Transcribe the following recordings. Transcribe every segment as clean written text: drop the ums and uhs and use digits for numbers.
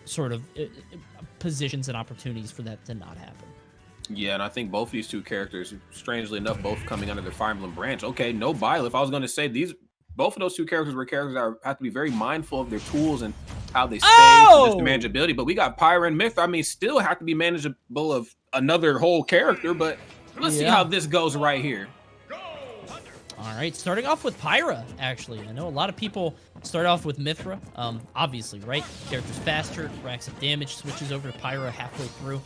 sort of positions and opportunities for that to not happen. Yeah, and I think both of these two characters, strangely enough, both coming under the Fire Emblem branch. Okay, no Byleth. I was going to say both of those two characters were characters that have to be very mindful of their tools and how they stay, just the manageability. But we got Pyra and Mythra. I mean, still have to be manageable of another whole character. But let's see how this goes right here. All right, starting off with Pyra, actually. I know a lot of people start off with Mythra, obviously, right? Character's faster, racks up damage, switches over to Pyra halfway through.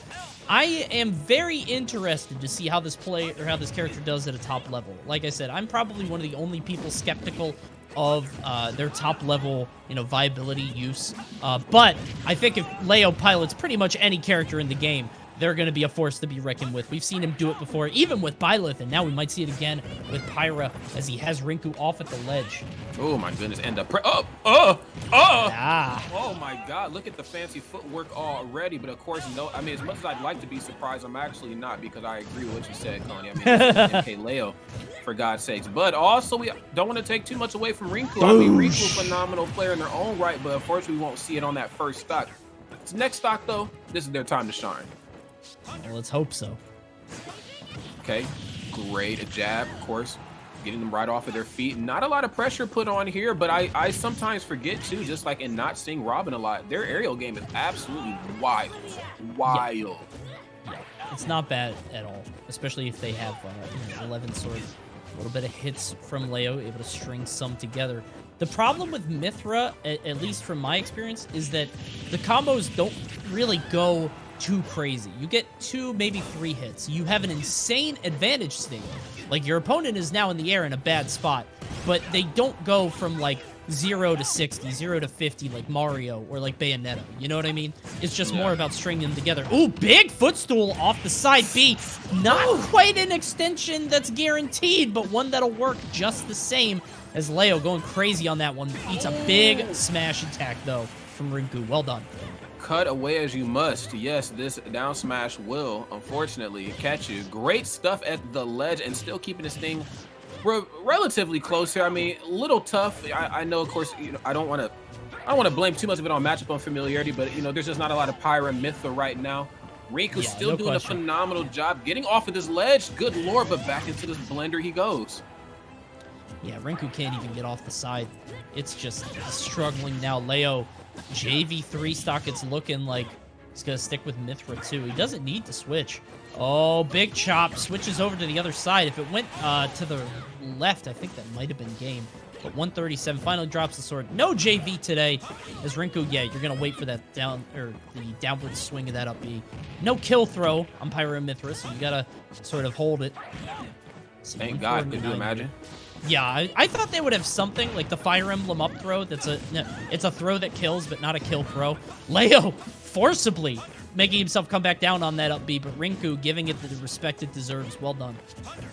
I am very interested to see how this character does at a top level. Like I said, I'm probably one of the only people skeptical of their top level, viability use. But I think if Leo pilots pretty much any character in the game, they're going to be a force to be reckoned with. We've seen him do it before, even with Byleth, and now we might see it again with Pyra as he has Rinku off at the ledge. Oh my goodness, and the oh my god, look at the fancy footwork already. But of course, no, I mean, as much as I'd like to be surprised, I'm actually not, because I agree with what you said, Connie. I mean, MkLeo, for God's sakes. But also, we don't want to take too much away from Rinku. I mean, Rinku, phenomenal player in their own right, but unfortunately, we won't see it on that first stock. Next stock, though, this is their time to shine. Well, let's hope so. Okay, great. A jab, of course, getting them right off of their feet. Not a lot of pressure put on here, but I sometimes forget, too, just like in not seeing Robin a lot, their aerial game is absolutely wild. Yeah. It's not bad at all, especially if they have 11 sword. A little bit of hits from Leo, able to string some together. The problem with Mythra, at least from my experience, is that the combos don't really go too crazy. You get 2, maybe 3 hits. You have an insane advantage state. Like, your opponent is now in the air in a bad spot, but they don't go from like 0 to 60, 0 to 50 like Mario or like Bayonetta. You know what I mean? It's just more about stringing them together. Ooh, big footstool off the side B. Not quite an extension that's guaranteed, but one that'll work just the same, as Leo going crazy on that one. Eats a big smash attack, though, from Rinku. Well done. Cut away as you must. Yes, this down smash will, unfortunately, catch you. Great stuff at the ledge, and still keeping this thing relatively close here. I mean, a little tough. I know, of course, I don't want to blame too much of it on matchup unfamiliarity, but there's just not a lot of Pyra and Mythra right now. Rinku's still doing a phenomenal job getting off of this ledge. Good lord, but back into this blender he goes. Yeah, Rinku can't even get off the side. It's just struggling now. Leo, JV3 stock, it's looking like he's going to stick with Mythra too. He doesn't need to switch. Oh, big chop. Switches over to the other side. If it went to the left, I think that might have been game. But 137 finally drops the sword. No JV today. As Rinku, you're going to wait for that the downward swing of that up B. No kill throw on Pyra and Mythra, so you got to sort of hold it. Thank God. Could you imagine? Yeah, I thought they would have something like the Fire Emblem up throw. It's a throw that kills, but not a kill throw. Leo forcibly making himself come back down on that up B, but Rinku giving it the respect it deserves. Well done.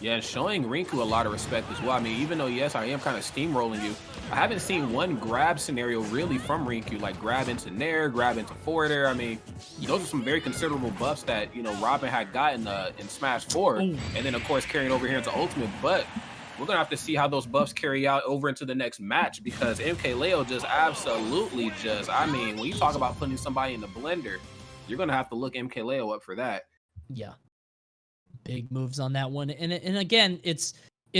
Yeah, and showing Rinku a lot of respect as well. I mean, even though, yes, I am kind of steamrolling you, I haven't seen one grab scenario really from Rinku, like grab into Nair, grab into forward air. I mean, those are some very considerable buffs that, Robin had gotten in Smash 4, and then, of course, carrying over here into Ultimate, but we're going to have to see how those buffs carry out over into the next match, because MkLeo just absolutely when you talk about putting somebody in the blender, you're going to have to look MkLeo up for that. Yeah. Big moves on that one. And again, it's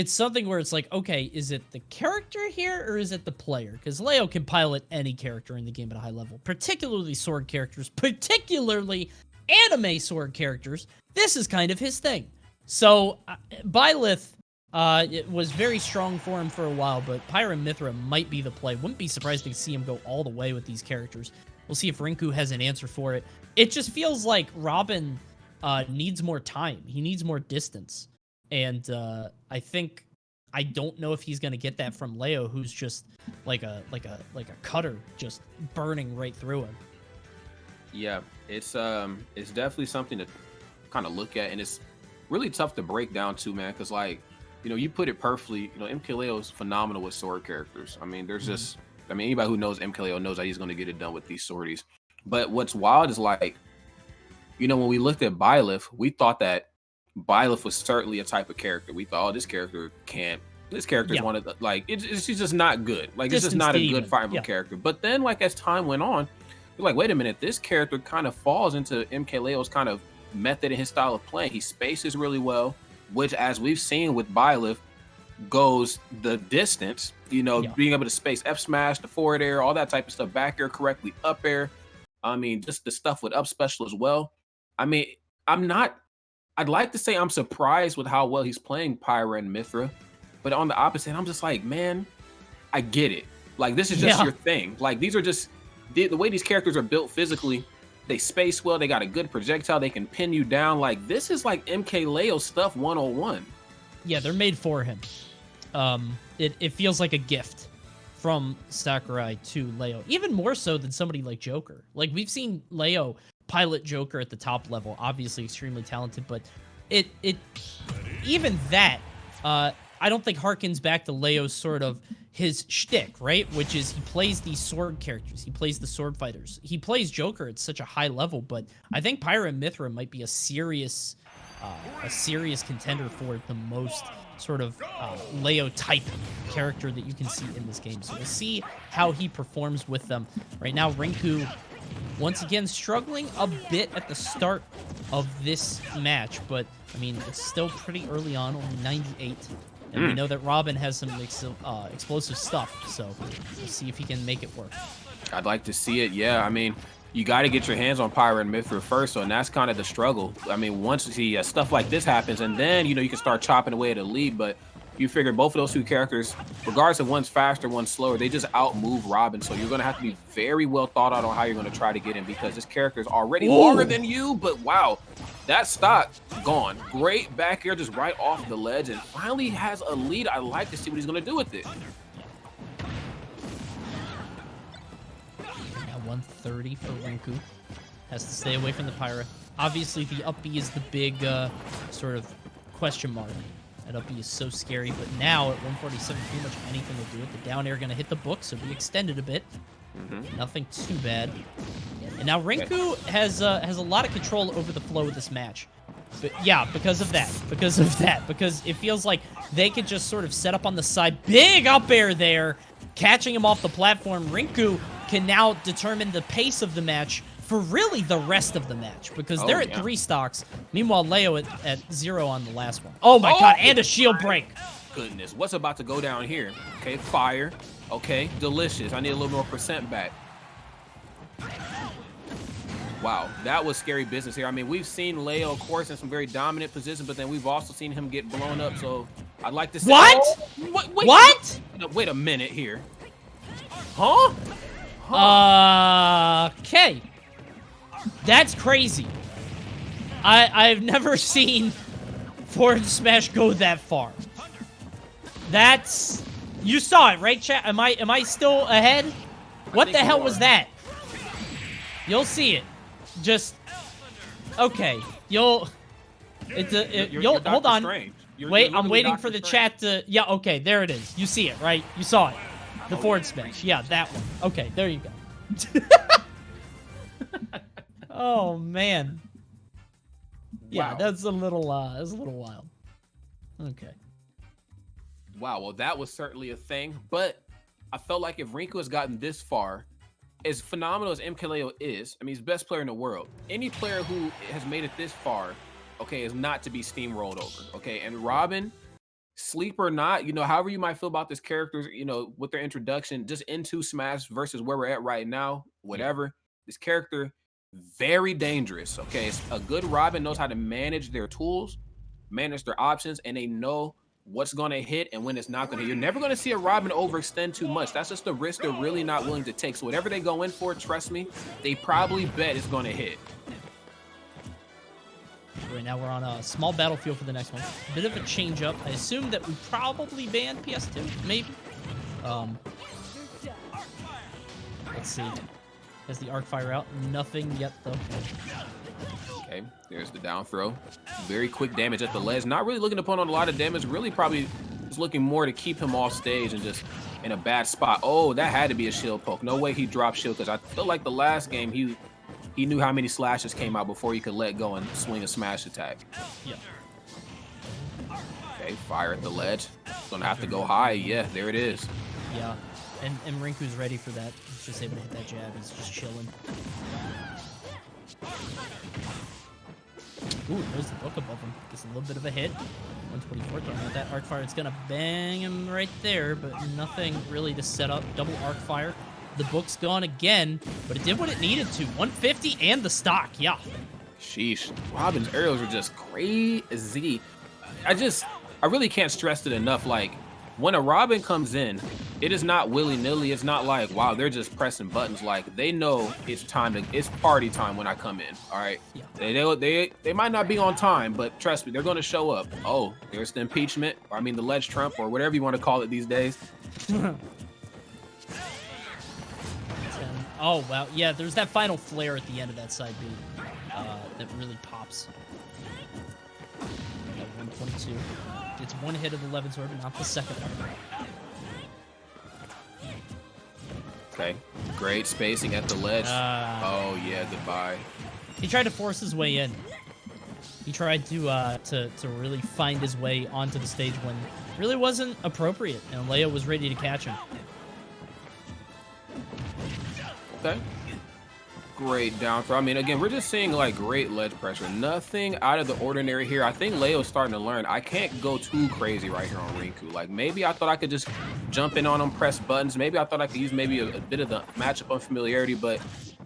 something where it's like, okay, is it the character here or is it the player? Because Leo can pilot any character in the game at a high level, particularly sword characters, particularly anime sword characters. This is kind of his thing. So, Byleth, it was very strong for him for a while, but Pyra and Mythra might be the play. Wouldn't be surprised to see him go all the way with these characters. We'll see if Rinku has an answer for it. It just feels like Robin needs more time. He needs more distance. And I don't know if he's going to get that from Leo, who's just like a cutter, just burning right through him. Yeah, it's definitely something to kind of look at, and it's really tough to break down too, man, because you put it perfectly. MkLeo is phenomenal with sword characters. I mean, there's just, anybody who knows MkLeo knows that he's going to get it done with these swordies. But what's wild is when we looked at Byleth, we thought that Byleth was certainly a type of character. We thought, this character can't This character's one of the, like, it's just not good. Like, it's just Distance not a demon. good Fire Emblem character. But then, like, as time went on, you're like, wait a minute, this character kind of falls into MkLeo's kind of method and his style of playing. He spaces really well, which, as we've seen with Byleth, goes the distance. You know, being able to space F smash, the forward air, all that type of stuff, back air correctly, up air. I mean, just the stuff with up special as well. I mean, I'd like to say I'm surprised with how well he's playing Pyra and Mythra. But on the opposite, I'm just like, man, I get it. Like, this is just your thing. Like, these are just the way these characters are built physically. They space well. They got a good projectile. They can pin you down. Like, this is like MkLeo stuff 101. Yeah, they're made for him. It feels like a gift from Sakurai to Leo, even more so than somebody like Joker. Like, we've seen Leo pilot Joker at the top level, obviously extremely talented, but even that, I don't think harkens back to Leo's sort of his shtick, right? Which is he plays these sword characters. He plays the sword fighters. He plays Joker at such a high level, but I think Pyra and Mythra might be a serious contender for the most sort of Leo type character that you can see in this game. So we'll see how he performs with them. Right now, Rinku, once again, struggling a bit at the start of this match, but I mean, it's still pretty early on, only 98. And we know that Robin has some explosive stuff, so we'll see if he can make it work. I'd like to see it, yeah. I mean, you got to get your hands on Pyra and Mythra first, and that's kind of the struggle. I mean, once you see stuff like this happens, and then, you know, you can start chopping away at the lead, but you figure both of those two characters, regardless of one's faster, one's slower, they just outmove Robin, so you're going to have to be very well thought out on how you're going to try to get him, because this character is already longer than you, but wow, that stock gone. Great back air just right off the ledge, and finally has a lead. I like to see what he's going to do with it. Now 130 for Rinku. Has to stay away from the Pyra. Obviously, the up B is the big sort of question mark. That up B is so scary, but now at 147, pretty much anything will do it. The down air going to hit the book, so we extended a bit. Nothing too bad. And now Rinku has a lot of control over the flow of this match. But yeah, because of that. Because it feels like they could just sort of set up on the side. Big up air there, catching him off the platform. Rinku can now determine the pace of the match for really the rest of the match, because they're at 3 stocks. Meanwhile, Leo at 0 on the last one. Oh my god, and a shield break. Goodness, what's about to go down here? Okay, fire. Okay, delicious. I need a little more percent back. Wow, that was scary business here. I mean, we've seen Leo, of course, in some very dominant positions, but then we've also seen him get blown up, so I'd like to say... What? What? Wait a minute here. Huh? Okay. That's crazy. I've never seen forward smash go that far. That's... You saw it, right, chat? Am I still ahead? What the hell was that? You'll see it. Just... Okay. You'll hold on. Wait, I'm waiting for the chat to... Yeah, okay, there it is. You see it, right? You saw it. The forward smash. Yeah, that one. Okay, there you go. Oh man. Yeah, that's a little wild. Okay. Wow, well that was certainly a thing, but I felt like if Rinku has gotten this far, as phenomenal as MkLeo is, I mean, he's the best player in the world. Any player who has made it this far, okay, is not to be steamrolled over, okay? And Robin, sleeper or not, you know, however you might feel about this character, you know, with their introduction, just into Smash versus where we're at right now, whatever, this character, very dangerous, okay? It's a good Robin knows how to manage their tools, manage their options, and they know what's going to hit and when it's not going to hit. You're never going to see a Robin overextend too much. That's just the risk they're really not willing to take. So whatever they go in for, trust me, they probably bet it's going to hit. Right now we're on a small battlefield for the next one. A bit of a change up. I assume that we probably banned PS2, maybe. Let's see. Has the arc fire out? Nothing yet, though. Okay, there's the down throw. Very quick damage at the ledge. Not really looking to put on a lot of damage. Really probably just looking more to keep him off stage and just in a bad spot. Oh, that had to be a shield poke. No way he dropped shield, because I feel like the last game he knew how many slashes came out before he could let go and swing a smash attack. Yeah. Okay, fire at the ledge. gonna have to go high. Yeah, there it is. Yeah, and Rinku's ready for that. He's just able to hit that jab. He's just chilling. Ooh, there's the book above him. Gets a little bit of a hit. 124 throwing out that arc fire. It's gonna bang him right there, but nothing really to set up. Double arc fire. The book's gone again, but it did what it needed to. 150 and the stock. Yeah. Sheesh. Robin's aerials are just crazy. I really can't stress it enough. Like, when a Robin comes in, it is not willy-nilly. It's not like, wow, they're just pressing buttons. Like, they know it's party time when I come in. All right. Yeah. They might not be on time, but trust me, they're going to show up. Oh, there's the impeachment, or I mean the ledge trump, or whatever you want to call it these days. Oh, wow. Yeah, there's that final flare at the end of that side B that really pops. 122. It's one hit of the 11 sword, but not the second one. Okay. Great spacing at the ledge. Oh, yeah, goodbye. He tried to force his way in. He tried to really find his way onto the stage when it really wasn't appropriate, and Leo was ready to catch him. Okay. Great down throw. I mean, again, we're just seeing like great ledge pressure. Nothing out of the ordinary here. I think Leo's starting to learn. I can't go too crazy right here on Rinku. Like, maybe I thought I could just jump in on him, press buttons. Maybe I thought I could use maybe a bit of the matchup unfamiliarity. But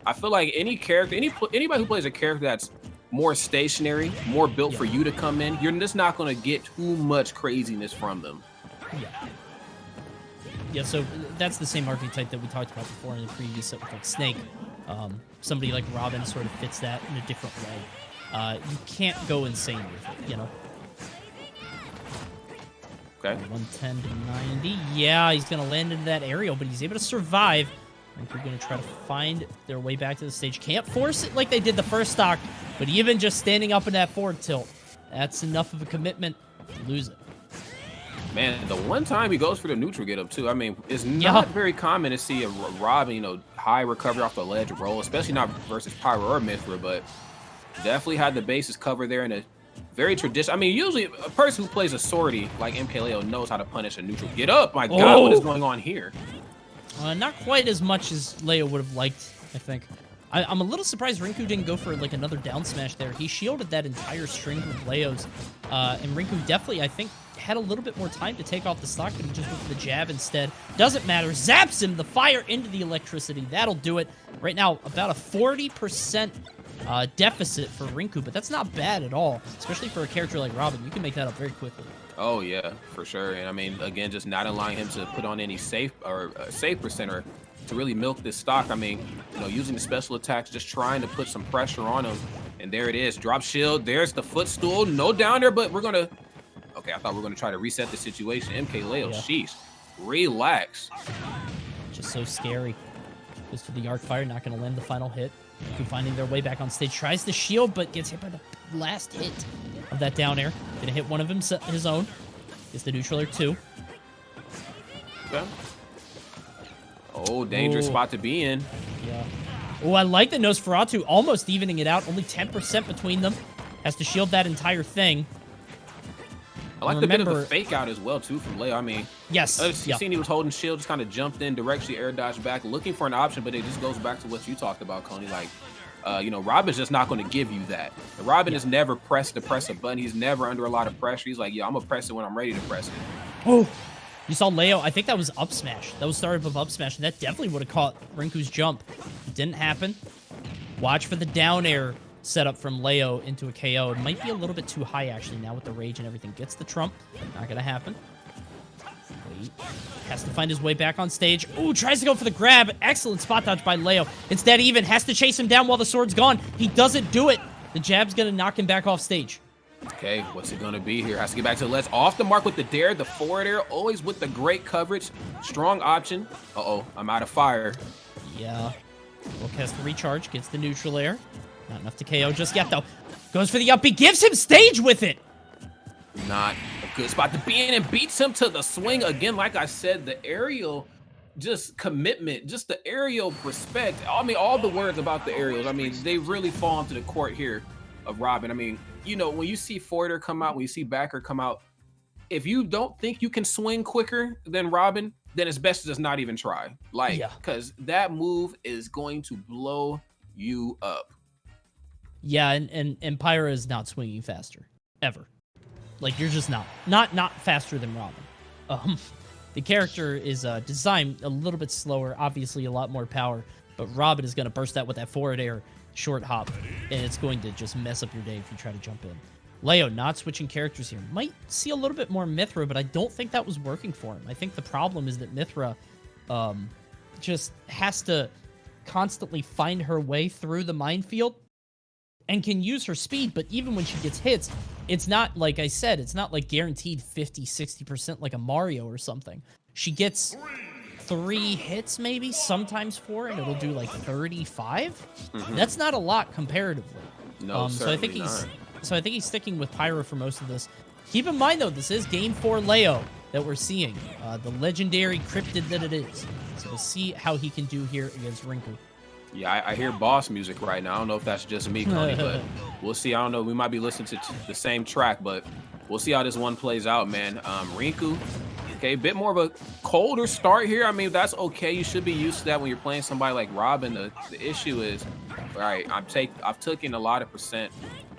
I feel like any character, anybody who plays a character that's more stationary, more built for you to come in, you're just not going to get too much craziness from them. Yeah. Yeah, so that's the same archetype that we talked about before in the previous set with like Snake. Somebody like Robin sort of fits that in a different way. You can't go insane with it, you know? Okay. 110 to 90. Yeah, he's going to land into that aerial, but he's able to survive. I think we're going to try to find their way back to the stage. Can't force it like they did the first stock, but even just standing up in that forward tilt, that's enough of a commitment to lose it. Man, the one time he goes for the neutral get up too. I mean, it's not very common to see a Robin, you know, high recovery off the ledge roll, especially not versus Pyra or Mythra, but definitely had the bases covered there in a very traditional. I mean, usually a person who plays a sortie like MkLeo knows how to punish a neutral get up. My God, what is going on here? Not quite as much as Leo would have liked, I think. I'm a little surprised Rinku didn't go for like another down smash there. He shielded that entire string with Leo's, and Rinku definitely, I think, had a little bit more time to take off the stock, but he just went for the jab instead. Doesn't matter. Zaps him, the fire into the electricity. That'll do it. Right now, about a 40% deficit for Rinku, but that's not bad at all, especially for a character like Robin. You can make that up very quickly. Oh, yeah, for sure. And I mean, again, just not allowing him to put on any safe percent or to really milk this stock. I mean, you know, using the special attacks, just trying to put some pressure on him. And there it is. Drop shield. There's the footstool. No down there, but we're going to... Okay, I thought we were going to try to reset the situation. MkLeo, sheesh. Relax. Just so scary. Goes for the arc fire, not going to land the final hit. Rinku finding their way back on stage. Tries the shield, but gets hit by the last hit of that down air. Going to hit one of his own. Gets the neutral air too. Okay. Oh, dangerous spot to be in. Yeah. Oh, I like the Nosferatu almost evening it out. Only 10% between them. Has to shield that entire thing. I like the bit of the fake out as well, too, from Leo. I mean, yes. You seen he was holding shield, just kind of jumped in, directly air dodge back, looking for an option, but it just goes back to what you talked about, Coney. Like, you know, Robin's just not going to give you that. And Robin is never pressed to press a button. He's never under a lot of pressure. He's like, yeah, I'm going to press it when I'm ready to press it. Oh, you saw Leo. I think that was up smash. That was started with up smash, and that definitely would have caught Rinku's jump. It didn't happen. Watch for the down air setup from Leo into a KO. It might be a little bit too high, actually, now with the rage and everything. Gets the trump. Not going to happen. Wait. Has to find his way back on stage. Ooh, tries to go for the grab. Excellent spot dodge by Leo. Instead, even has to chase him down while the sword's gone. He doesn't do it. The jab's going to knock him back off stage. Okay, what's it going to be here? Has to get back to the ledge. Off the mark with the dare, the forward air. Always with the great coverage. Strong option. Uh-oh, I'm out of fire. Yeah. Book has to recharge. Gets the neutral air. Not enough to KO just yet, though. Goes for the up. He gives him stage with it. Not a good spot to be in and beats him to the swing. Again, like I said, the aerial just commitment, just the aerial respect. I mean, all the words about the aerials, I mean, they really fall into the court here of Robin. I mean, you know, when you see Forder come out, when you see Backer come out, if you don't think you can swing quicker than Robin, then it's best to just not even try. Like, because that move is going to blow you up. Yeah, and Pyra is not swinging faster ever. Like, you're just not faster than Robin. The character is designed a little bit slower, obviously a lot more power, but Robin is going to burst out with that forward air short hop, and it's going to just mess up your day if you try to jump in. Leo not switching characters here. Might see a little bit more Mythra, but I don't think that was working for him. I think the problem is that Mythra just has to constantly find her way through the minefield and can use her speed, but even when she gets hits, it's not, like I said, it's not like guaranteed 50, 60% like a Mario or something. She gets 3 hits maybe, sometimes 4, and it'll do like 35. That's not a lot comparatively. No, so I think he's sticking with Pyra for most of this. Keep in mind though, this is game 4 Leo that we're seeing, the legendary cryptid that it is. So we'll see how he can do here against Rinku. Yeah, I hear boss music right now. I don't know if that's just me, Connie, but we'll see. I don't know. We might be listening to the same track, but we'll see how this one plays out, man. Rinku, okay, a bit more of a colder start here. I mean, that's okay. You should be used to that when you're playing somebody like Robin. The issue is, all right, I've taken a lot of percent.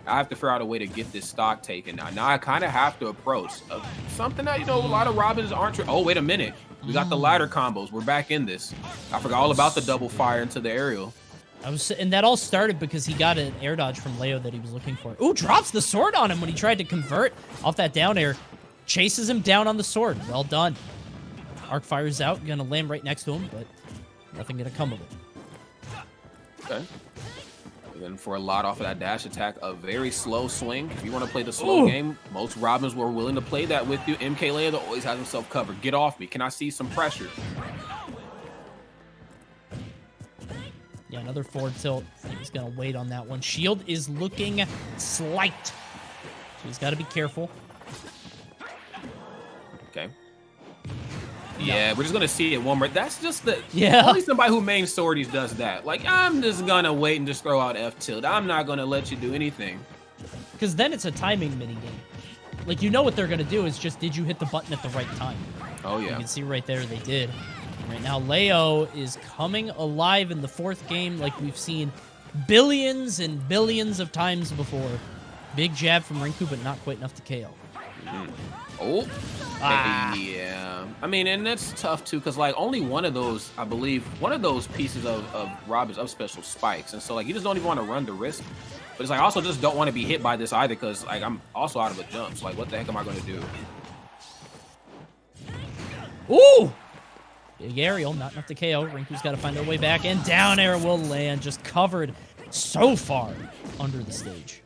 I have to figure out a way to get this stock taken. Now I kind of have to approach something that, a lot of Robins aren't. Oh, wait a minute. We got the ladder combos. We're back in this. I forgot all about the double fire into the aerial. And that all started because he got an air dodge from Leo that he was looking for. Ooh, drops the sword on him when he tried to convert off that down air. Chases him down on the sword. Well done. Arc fires out. Gonna land right next to him, but nothing gonna come of it. Okay. And then for a lot off of that dash attack, a very slow swing. If you want to play the slow game, most Robins were willing to play that with you. MkLeo always has himself covered. Get off me. Can I see some pressure? Yeah, another forward tilt. He's going to wait on that one. Shield is looking slight. So he's got to be careful. Okay. Yeah, we're just going to see it one more. That's just the... Yeah. Only somebody who main swordies does that. Like, I'm just going to wait and just throw out F tilt. I'm not going to let you do anything. Because then it's a timing minigame. Like, you know what they're going to do is just, did you hit the button at the right time? Oh, yeah. You can see right there they did. Right now, Leo is coming alive in the 4th game like we've seen billions and billions of times before. Big jab from Rinku, but not quite enough to KO. Oh. Yeah. I mean, and that's tough, too, because, like, only one of those, I believe, one of those pieces of Rob is up special spikes. And so, like, you just don't even want to run the risk. But it's like, I also just don't want to be hit by this either because, like, I'm also out of a jump. So, like, what the heck am I going to do? Ooh! Big aerial, not enough to KO. Rinku's got to find her way back, and down air will land, just covered so far under the stage.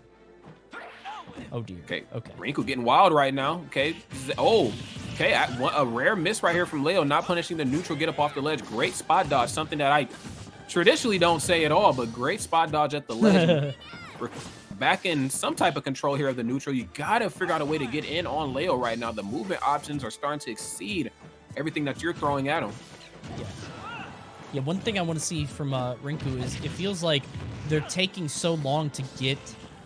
Oh, dear. Okay. Rinku getting wild right now. Okay. Oh, okay. A rare miss right here from Leo, not punishing the neutral get up off the ledge. Great spot dodge, something that I traditionally don't say at all, but great spot dodge at the ledge. We're back in some type of control here of the neutral. You got to figure out a way to get in on Leo right now. The movement options are starting to exceed everything that you're throwing at him. Yeah, one thing I want to see from Rinku is it feels like they're taking so long to get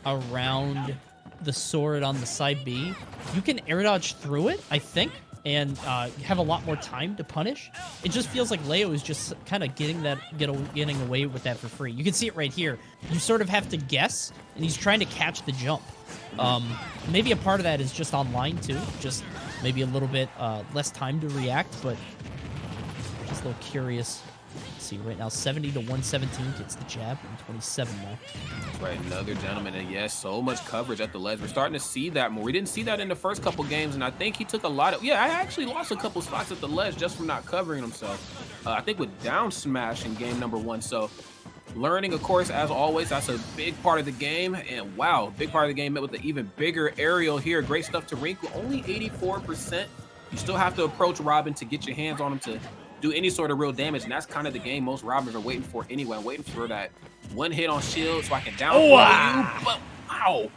around the sword on the side B. You can air dodge through it, I think, and have a lot more time to punish. It just feels like Leo is just kind of getting away with that for free. You can see it right here. You sort of have to guess, and he's trying to catch the jump. Maybe a part of that is just online too, just maybe a little bit less time to react, but just a little curious. Let's see, right now 70 to 117 gets the jab, and 27 now. Right, another gentleman, and yes, so much coverage at the ledge. We're starting to see that more. We didn't see that in the first couple games, and I think he took a lot of... Yeah, I actually lost a couple spots at the ledge just from not covering himself. I think with down smash in game number 1, so... Learning, of course, as always, that's a big part of the game. And wow, big part of the game met with an even bigger aerial here. Great stuff to Rinku, only 84%. You still have to approach Robin to get your hands on him to do any sort of real damage. And that's kind of the game most Robins are waiting for anyway. I'm waiting for that one hit on shield so I can down you. But wow,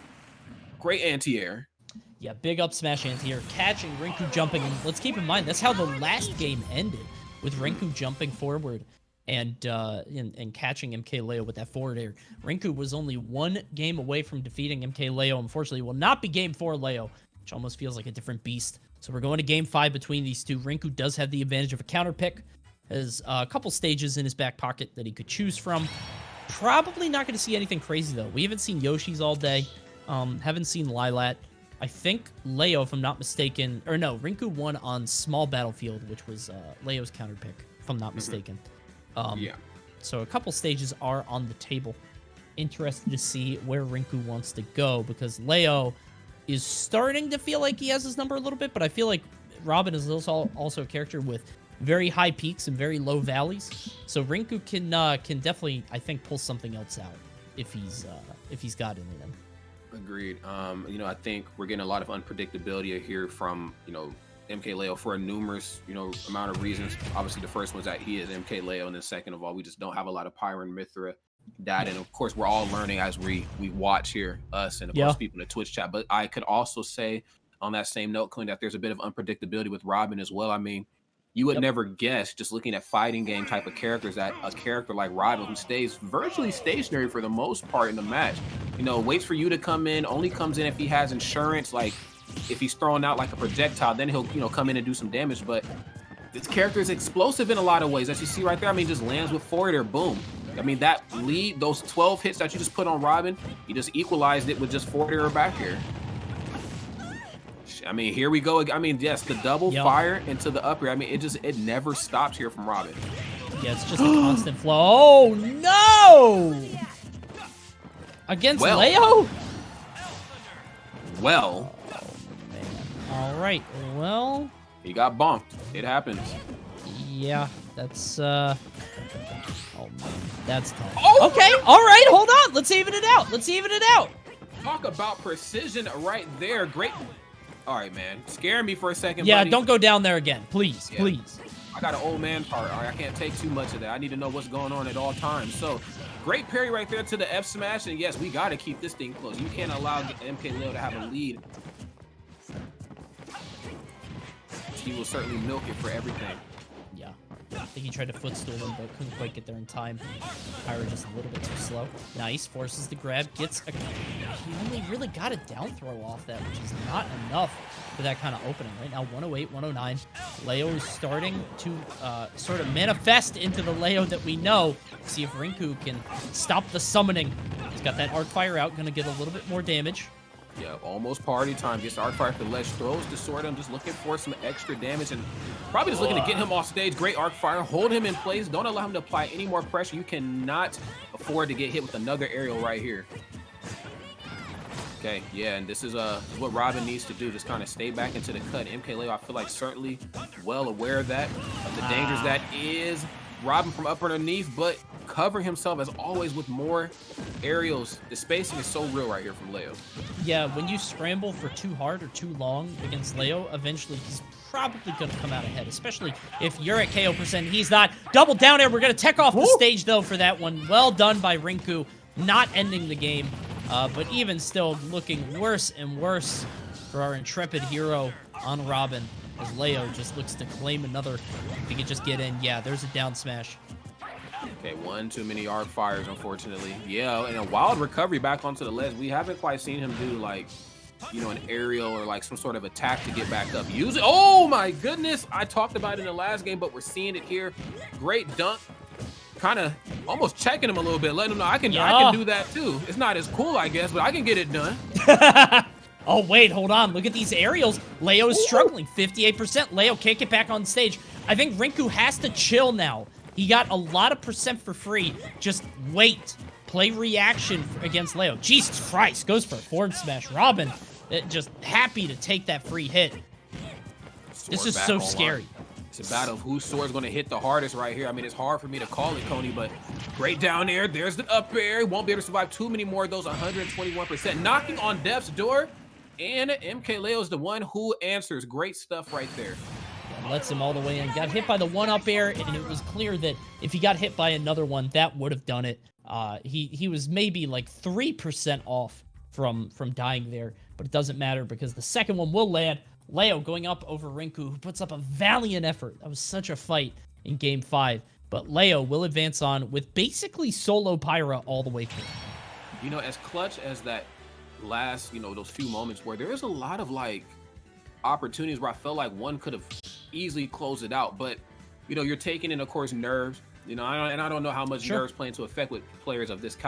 great anti-air. Yeah, big up smash anti-air, catching Rinku jumping. And let's keep in mind, that's how the last game ended, with Rinku jumping forward and catching MkLeo with that forward air. Rinku was only 1 game away from defeating MkLeo. Unfortunately, will not be game 4 Leo, which almost feels like a different beast So we're going to game 5 between these two. Rinku does have the advantage of a counter pick. Has a couple stages in his back pocket that he could choose from. Probably not going to see anything crazy, though. We haven't seen Yoshi's all day. Haven't seen Lilat. I think Leo, if I'm not mistaken, or no, Rinku won on Small Battlefield, which was Leo's counter pick, if I'm not mistaken. Yeah. So a couple stages are on the table. Interested to see where Rinku wants to go, because Leo is starting to feel like he has his number a little bit, but I feel like Robin is also a character with very high peaks and very low valleys. So Rinku can definitely, I think, pull something else out if he's got it in him. Agreed. I think we're getting a lot of unpredictability here from, MkLeo for a numerous, amount of reasons. Obviously, the first one's that he is MkLeo, and then second of all, we just don't have a lot of Pyra and Mythra data. And of course, we're all learning as we watch here, us and of course people in the Twitch chat. But I could also say on that same note, Clint, that there's a bit of unpredictability with Robin as well. I mean, you would never guess, just looking at fighting game type of characters, that a character like Robin, who stays virtually stationary for the most part in the match, waits for you to come in, only comes in if he has insurance, like if he's throwing out like a projectile, then he'll, come in and do some damage. But this character is explosive in a lot of ways, as you see right there. I mean, just lands with forward air, boom. I mean, that lead, those 12 hits that you just put on Robin, you just equalized it with just forward air or back air. I mean, here we go. I mean, yes, the double fire into the up air. I mean, it never stops here from Robin. Yeah, it's just a constant flow. Oh, no! Against Leo? Well. Oh, man. All right. Well. He got bonked. It happens. Yeah, that's, oh, man. That's tough. Oh, okay. All right. Hold on. Let's even it out. Talk about precision right there. Great. All right, man. Scare me for a second, yeah, buddy. Don't go down there again. Please, please. I got an old man part. All right, I can't take too much of that. I need to know what's going on at all times. So, great parry right there to the F smash. And yes, we got to keep this thing close. You can't allow MkLeo to have a lead. He will certainly milk it for everything. Yeah. I think he tried to footstool him, but couldn't quite get there in time. Pyra just a little bit too slow. Nice. Forces the grab. Gets a... He only really got a down throw off that, which is not enough for that kind of opening. Right now, 108, 109. Leo is starting to sort of manifest into the Leo that we know. See if Rinku can stop the summoning. He's got that arc fire out. Going to get a little bit more damage. Yeah, almost party time. Gets the arc fire to the ledge, throws the sword. I'm just looking for some extra damage and probably just looking to get him off stage. Great arc fire. Hold him in place. Don't allow him to apply any more pressure. You cannot afford to get hit with another aerial right here. Okay, yeah, and this is what Robin needs to do. Just kind of stay back into the cut. MkLeo, I feel like, certainly well aware of that, of the dangers that is Robin from up underneath, but covering himself as always with more aerials. The spacing is so real right here from Leo. Yeah, when you scramble for too hard or too long against Leo, eventually he's probably going to come out ahead, especially if you're at KO %. He's not. Double down air. We're going to tech off the stage, though, for that one. Well done by Rinku, not ending the game, but even still looking worse and worse for our intrepid hero on Robin, as Leo just looks to claim another. If he could just get in. Yeah, there's a down smash. Okay, one too many arc fires, unfortunately. Yeah, and a wild recovery back onto the ledge. We haven't quite seen him do, like, an aerial or, like, some sort of attack to get back up. Use it. Oh, my goodness. I talked about it in the last game, but we're seeing it here. Great dunk. Kind of almost checking him a little bit, letting him know I can do that, too. It's not as cool, I guess, but I can get it done. Oh, wait, hold on. Look at these aerials. Leo is struggling. 58%. Leo can't get back on stage. I think Rinku has to chill now. He got a lot of % for free. Just wait. Play reaction against Leo. Jesus Christ. Goes for a forward smash. Robin, just happy to take that free hit. This is so scary. It's a battle of whose sword's going to hit the hardest right here. I mean, it's hard for me to call it, Coney, but great down air. There's the up air. Won't be able to survive too many more of those. 121%. Knocking on death's door. And MkLeo is the one who answers. Great stuff right there. Lets him all the way in. Got hit by the one up air, and it was clear that if he got hit by another one, that would have done it. He was maybe like 3% off from dying there, but it doesn't matter because the second one will land. Leo going up over Rinku, who puts up a valiant effort. That was such a fight in Game 5. But Leo will advance on with basically solo Pyra all the way through. As clutch as that last, those few moments where there is a lot of, like, opportunities where I felt like one could have easily closed it out. But, you know, you're taking in, of course, nerves. You know, I don't know how much nerves play into effect with players of this caliber.